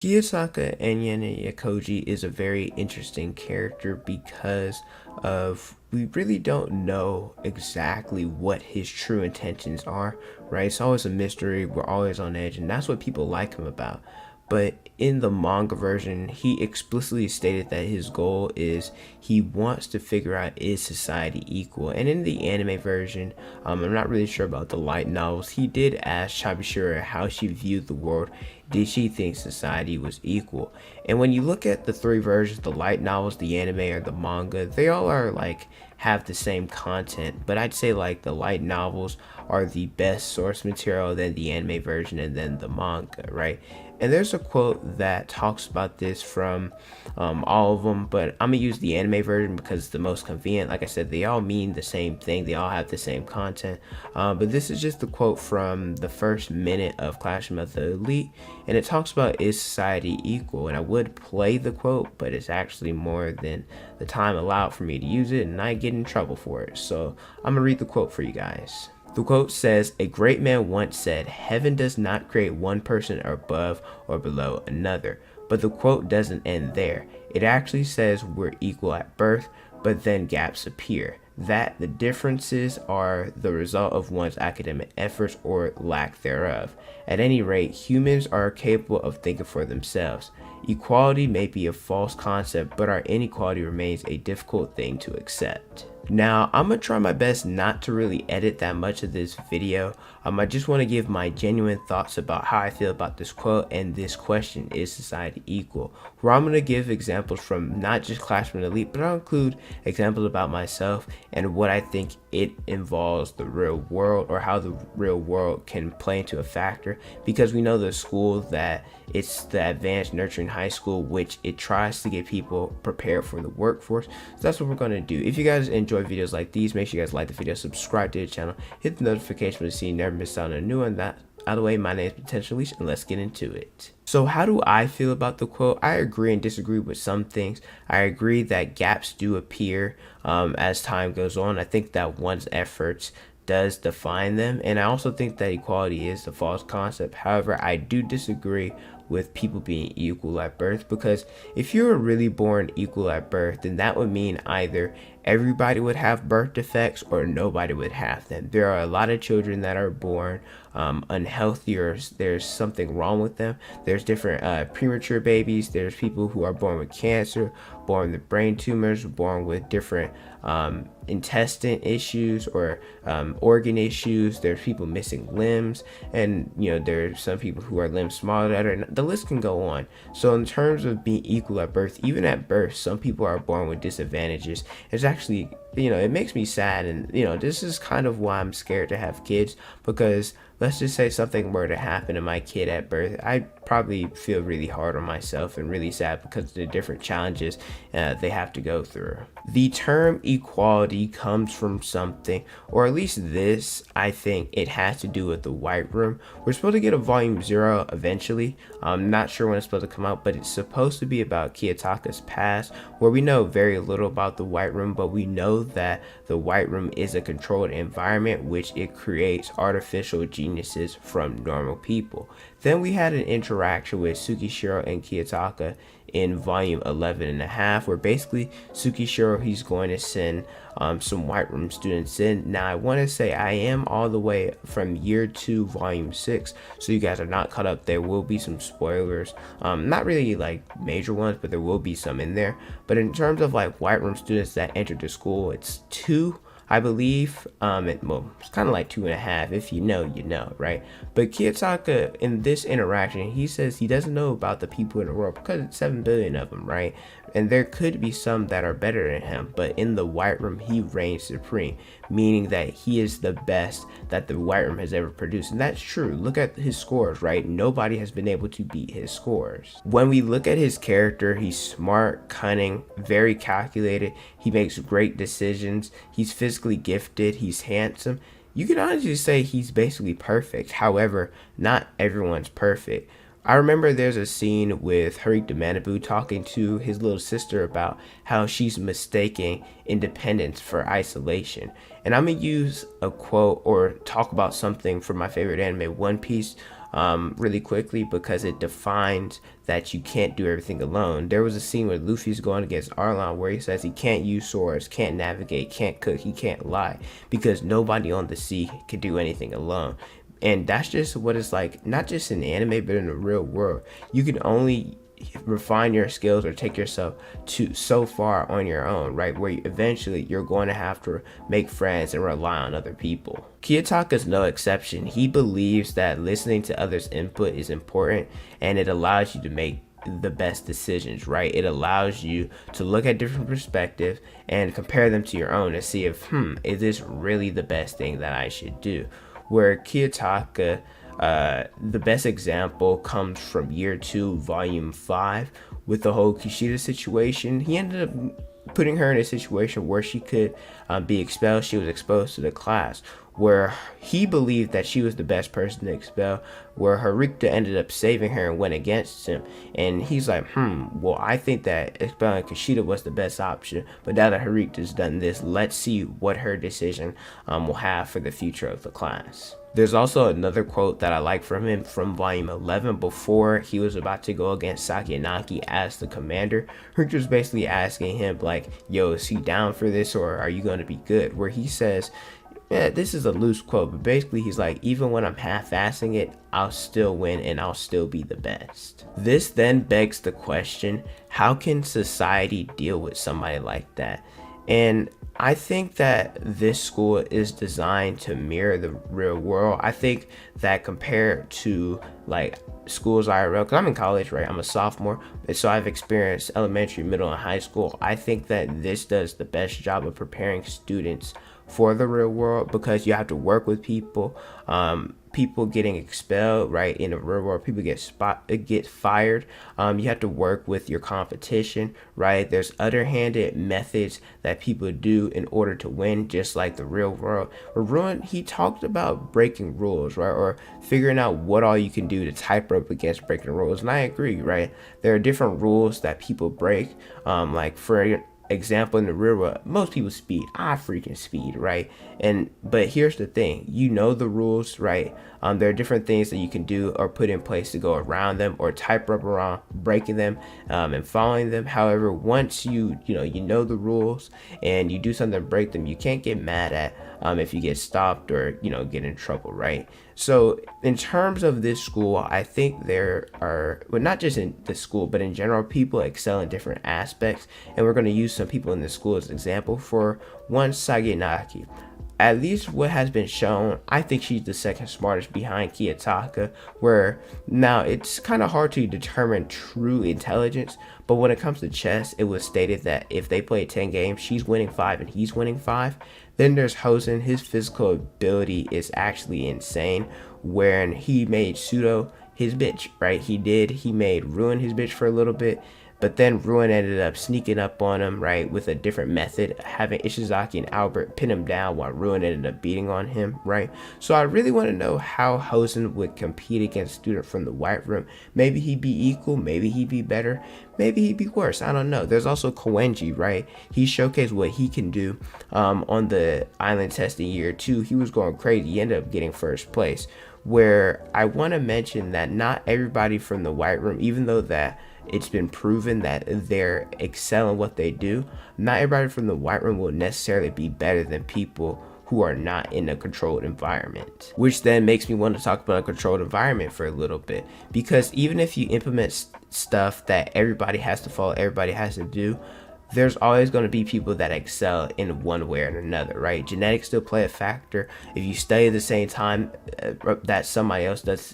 Kiyotaka Ayanokoji is a very interesting character because of we really don't know exactly what his true intentions are, right? It's always a mystery. We're always on edge, and that's what people like him about. But in the manga version, he explicitly stated that his goal is he wants to figure out, is society equal? And in the anime version, I'm not really sure about the light novels. He did ask Chabishira how she viewed the world. Did she think society was equal? And when you look at the three versions, the light novels, the anime, or the manga, they all are like have the same content. But I'd say like the light novels are the best source material, then the anime version, and then the manga, right? And there's a quote that talks about this from all of them, but I'm gonna use the anime version because it's the most convenient. Like I said, they all mean the same thing, they all have the same content. But this is just the quote from the first minute of Classroom of the Elite, and it talks about, is society equal? And I would play the quote, but it's actually more than the time allowed for me to use it, and I get in trouble for it. So I'm gonna read the quote for you guys. The quote says, "A great man once said, heaven does not create one person above or below another." But the quote doesn't end there. It actually says we're equal at birth, but then gaps appear. That the differences are the result of one's academic efforts or lack thereof. At any rate, humans are capable of thinking for themselves. Equality may be a false concept, but our inequality remains a difficult thing to accept. Now, I'm going to try my best not to really edit that much of this video. I just want to give my genuine thoughts about how I feel about this quote and this question, is society equal? Where I'm going to give examples from not just Classroom Elite, but I'll include examples about myself and what I think it involves the real world, or how the real world can play into a factor, because we know the school that it's the advanced nurturing high school, which it tries to get people prepared for the workforce. So that's what we're going to do. If you guys enjoy videos like these, make sure you guys like the video, subscribe to the channel, hit the notification bell so you never miss out on a new one. That out of the way, my name is Potential Leash, and let's get into it. So how do I feel about the quote? I agree and disagree with some things. I agree that gaps do appear as time goes on. I think that one's efforts does define them, and I also think that equality is a false concept. However, I do disagree with people being equal at birth, because if you were really born equal at birth, then that would mean either everybody would have birth defects or nobody would have them. There are a lot of children that are born unhealthy, or there's something wrong with them. There's different premature babies. There's people who are born with cancer, born with brain tumors, born with different intestine issues or organ issues. There's people missing limbs, and there's some people who are limbs smaller that are, the list can go on. So in terms of being equal at birth, even at birth, some people are born with disadvantages. It's actually, it makes me sad, and this is kind of why I'm scared to have kids, because let's just say something were to happen to my kid at birth, I'd probably feel really hard on myself and really sad because of the different challenges they have to go through. The term equality comes from something, or at least this, I think it has to do with the White Room. We're supposed to get a volume 0 eventually. I'm not sure when it's supposed to come out, but it's supposed to be about Kiyotaka's past, where we know very little about the White Room, but we know that the White Room is a controlled environment, which it creates artificial geniuses from normal people. Then we had an interaction with Tsukishiro and Kiyotaka in volume 11 and a half, where basically Tsukishiro, he's going to send some White Room students in. Now I want to say I am all the way from year 2 volume 6, so you guys are not caught up. There will be some spoilers, not really like major ones, but there will be some in there. But in terms of like White Room students that entered the school, it's 2, I believe. It's kind of like 2.5. If you know, you know, right? But Kiyotaka, in this interaction, he says he doesn't know about the people in the world because it's 7 billion of them, right? And there could be some that are better than him, but in the White Room, he reigns supreme, meaning that he is the best that the White Room has ever produced. And that's true. Look at his scores, right? Nobody has been able to beat his scores. When we look at his character, he's smart, cunning, very calculated. He makes great decisions. He's physically gifted. He's handsome. You can honestly say he's basically perfect. However, not everyone's perfect. I remember there's a scene with Haruki Manabu talking to his little sister about how she's mistaking independence for isolation. And I'm going to use a quote or talk about something from my favorite anime, One Piece. really quickly because it defines that you can't do everything alone. There was a scene where Luffy's going against Arlong where he says he can't use swords, can't navigate, can't cook, he can't lie because nobody on the sea can do anything alone. And that's just what it's like, not just in anime, but in the real world. You can only refine your skills or take yourself to so far on your own, right? Where eventually you're going to have to make friends and rely on other people. Kiyotaka is no exception. He believes that listening to others' input is important and it allows you to make the best decisions, right? It allows you to look at different perspectives and compare them to your own and see if, is this really the best thing that I should do? Where Kiyotaka, the best example comes from year 2, volume 5, with the whole Kushida situation. He ended up putting her in a situation where she could be expelled. She was exposed to the class, where he believed that she was the best person to expel, where Harikta ended up saving her and went against him. And he's like, well, I think that expelling Kushida was the best option, but now that Harikta's done this, let's see what her decision will have for the future of the class. There's also another quote that I like from him from volume 11 before he was about to go against Sakinaki as the commander. Harikta was basically asking him like, yo, is he down for this or are you going to be good? Where he says, yeah, this is a loose quote, but basically he's like, even when I'm half-assing it, I'll still win and I'll still be the best. This then begs the question, how can society deal with somebody like that? And I think that this school is designed to mirror the real world. I think that compared to like schools IRL, because I'm in college, right? I'm a sophomore, and so I've experienced elementary, middle, and high school. I think that this does the best job of preparing students for the real world because you have to work with people. People getting expelled, right? In the real world, people get fired. You have to work with your competition, right? There's underhanded methods that people do in order to win, just like the real world. He talked about breaking rules, right? Or figuring out what all you can do to tightrope against breaking rules. And I agree, right? There are different rules that people break. Like for example, in the real world, most people speed. I freaking speed, right? But here's the thing, you know the rules, right? There are different things that you can do or put in place to go around them or tightrope around breaking them and following them. However, once you know the rules and you do something to break them, you can't get mad at if you get stopped or get in trouble, right? So in terms of this school, I think there are, well, not just in the school, but in general, people excel in different aspects. And we're going to use some people in the school as an example. For one, Saginaki. At least what has been shown, I think she's the second smartest behind Kiyotaka, where now it's kind of hard to determine true intelligence, but when it comes to chess, it was stated that if they play 10 games, she's winning 5 and he's winning 5. Then there's Hosen. His physical ability is actually insane, wherein he made Pseudo his bitch, right? He made Ruin his bitch for a little bit, but then Ruin ended up sneaking up on him, right, with a different method, having Ishizaki and Albert pin him down while Ruin ended up beating on him, right? So I really want to know how Hosen would compete against a student from the White Room. Maybe he'd be equal, maybe he'd be better, maybe he'd be worse, I don't know. There's also Koenji, right? He showcased what he can do on the island test in year 2. He was going crazy. He ended up getting first place, where I want to mention that not everybody from the White Room, even though that it's been proven that they're excelling what they do, not everybody from the White Room will necessarily be better than people who are not in a controlled environment. Which then makes me want to talk about a controlled environment for a little bit, because even if you implement stuff that everybody has to follow, everybody has to do, there's always going to be people that excel in one way or another, right? Genetics still play a factor. If you study at the same time that somebody else does,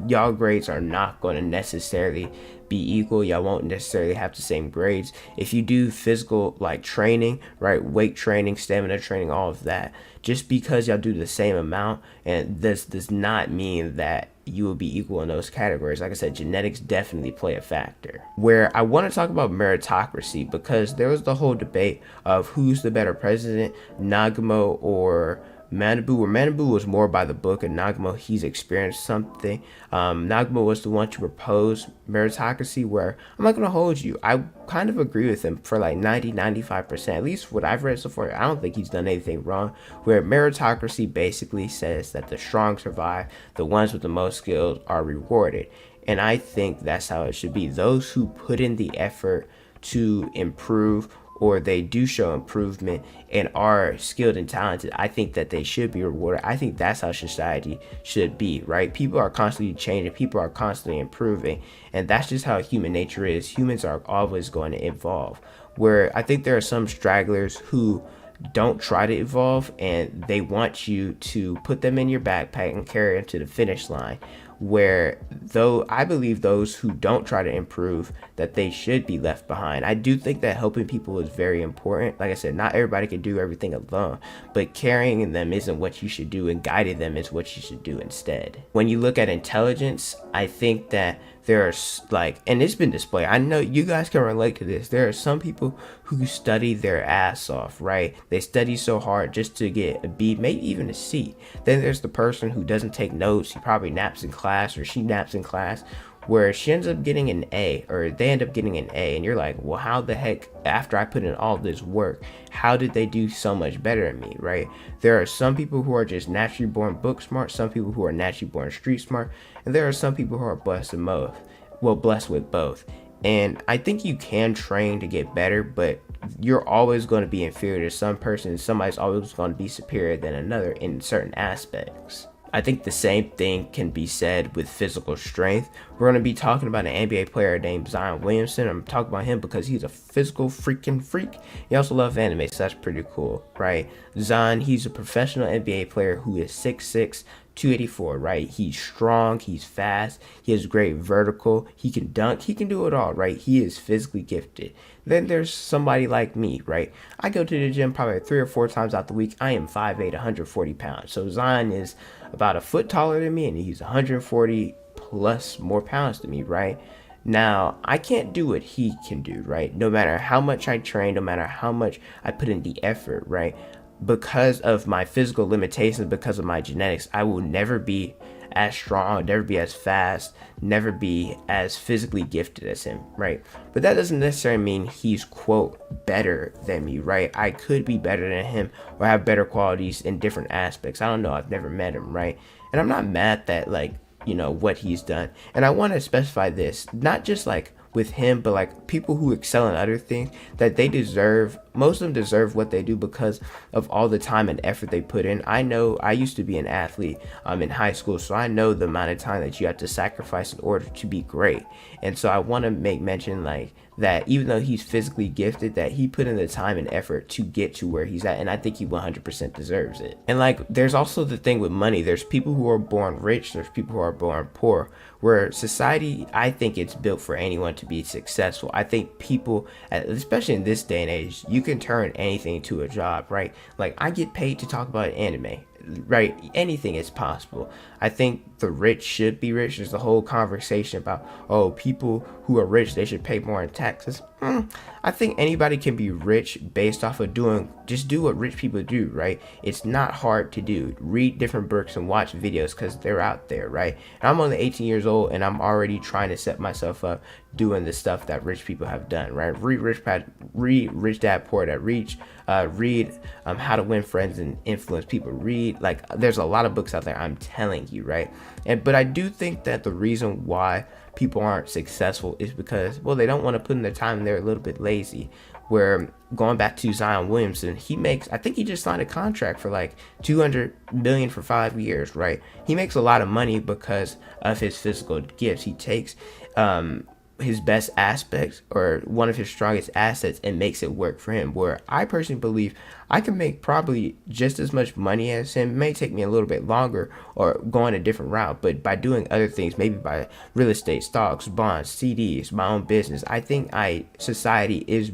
y'all grades are not going to necessarily be equal. Y'all won't necessarily have the same grades. If you do physical like training, right, weight training, stamina training, all of that, just because y'all do the same amount, and this does not mean that you will be equal in those categories. Like I said, genetics definitely play a factor. Where I want to talk about meritocracy, because there was the whole debate of who's the better president, Nagumo or Manabu, where Manabu was more by the book, and Nagumo, he's experienced something. Nagumo was the one to propose meritocracy, where I'm not going to hold you. I kind of agree with him for like 95%, at least what I've read so far. I don't think he's done anything wrong, where meritocracy basically says that the strong survive, the ones with the most skills are rewarded. And I think that's how it should be. Those who put in the effort to improve, or they do show improvement and are skilled and talented, I think that they should be rewarded. I think that's how society should be, right? People are constantly changing, people are constantly improving, and that's just how human nature is. Humans are always going to evolve, where I think there are some stragglers who don't try to evolve, and they want you to put them in your backpack and carry them to the finish line, where though I believe those who don't try to improve, that they should be left behind. I do think that helping people is very important. Like I said, not everybody can do everything alone, but carrying them isn't what you should do, and guiding them is what you should do instead. When you look at intelligence, I think that there are and it's been displayed, I know you guys can relate to this, there are some people who study their ass off, right? They study so hard just to get a B, maybe even a C. Then there's the person who doesn't take notes, he probably naps in class, or she naps in class, where she ends up getting an A, or they end up getting an A, and you're like, well, how the heck, after I put in all this work, how did they do so much better than me, right? There are some people who are just naturally born book smart, some people who are naturally born street smart, and there are some people who are blessed with both. And I think you can train to get better, but you're always going to be inferior to some person. Somebody's always going to be superior than another in certain aspects. I think the same thing can be said with physical strength. We're going to be talking about an NBA player named Zion Williamson. I'm talking about him because he's a physical freaking freak. He also loves anime, so that's pretty cool, right? Zion, he's a professional NBA player who is 6'6", 284, right? He's strong, he's fast, he has great vertical, he can dunk, he can do it all, right? He is physically gifted. Then there's somebody like me, right? I go to the gym probably 3 or 4 times out the week. I am 5'8", 140 pounds. So Zion is about a foot taller than me, and he's 140 plus more pounds than me, right? Now, I can't do what he can do, right? No matter how much I train, no matter how much I put in the effort, right? Because of my physical limitations, because of my genetics, I will never be as strong, never be as fast, never be as physically gifted as him, right? But that doesn't necessarily mean he's, quote, better than me, right? I could be better than him or have better qualities in different aspects. I don't know. I've never met him, right? And I'm not mad that, what he's done. And I want to specify this, not just with him, but people who excel in other things, that most of them deserve what they do because of all the time and effort they put in. I know I used to be an athlete in high school, so I know the amount of time that you have to sacrifice in order to be great. And so I want to make mention that even though he's physically gifted, that he put in the time and effort to get to where he's at, and I think he 100% deserves it. And there's also the thing with money. There's people who are born rich, there's people who are born poor, where society, I think it's built for anyone to be successful. I think people, especially in this day and age, you can turn anything to a job, right? I get paid to talk about anime, right? Anything is possible. I think the rich should be rich. There's the whole conversation about, people who are rich, they should pay more in taxes. I think anybody can be rich based off of do what rich people do, right? It's not hard to do. Read different books and watch videos because they're out there, right? And I'm only 18 years old, and I'm already trying to set myself up doing the stuff that rich people have done, right? Read Rich Dad Poor Dad. Read How to Win Friends and Influence People. Read, there's a lot of books out there, I'm telling you, right? But I do think that the reason why people aren't successful is because, they don't want to put in their time and they're a little bit lazy. Where, going back to Zion Williamson, I think he just signed a contract for $200 million for 5 years, right? He makes a lot of money because of his physical gifts. He takes his best aspects or one of his strongest assets and makes it work for him, where I personally believe I can make probably just as much money as him. It may take me a little bit longer or going a different route, but by doing other things, maybe by real estate, stocks, bonds, CDs, my own business, I think society is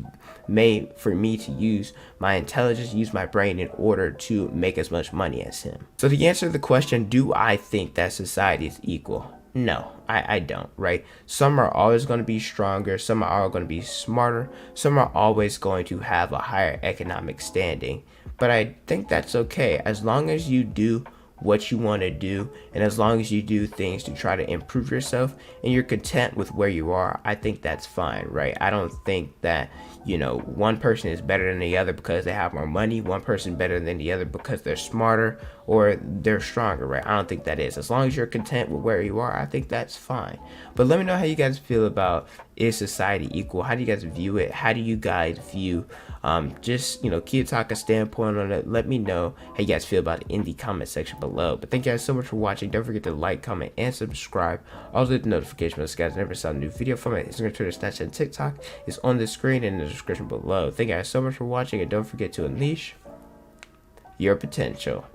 made for me to use my intelligence, use my brain in order to make as much money as him. So to answer the question, do I think that society is equal? No, I don't, right? Some are always going to be stronger, some are going to be smarter, some are always going to have a higher economic standing. But I think that's okay as long as you do what you want to do, and as long as you do things to try to improve yourself and you're content with where you are. I think that's fine, right? I don't think that, one person is better than the other because they have more money, one person better than the other because they're smarter or they're stronger, right? I don't think that is. As long as you're content with where you are, I think that's fine. But let me know how you guys feel about, is society equal? How do you guys view it? How do you guys view just Kiyotaka's standpoint on it? Let me know how you guys feel about it in the comment section below. But thank you guys so much for watching. Don't forget to like, comment, and subscribe. Also hit the notification bell so you guys never saw a new video from it. Instagram, Twitter, Snapchat, and TikTok is on the screen and in the description below. Thank you guys so much for watching, and don't forget to unleash your potential.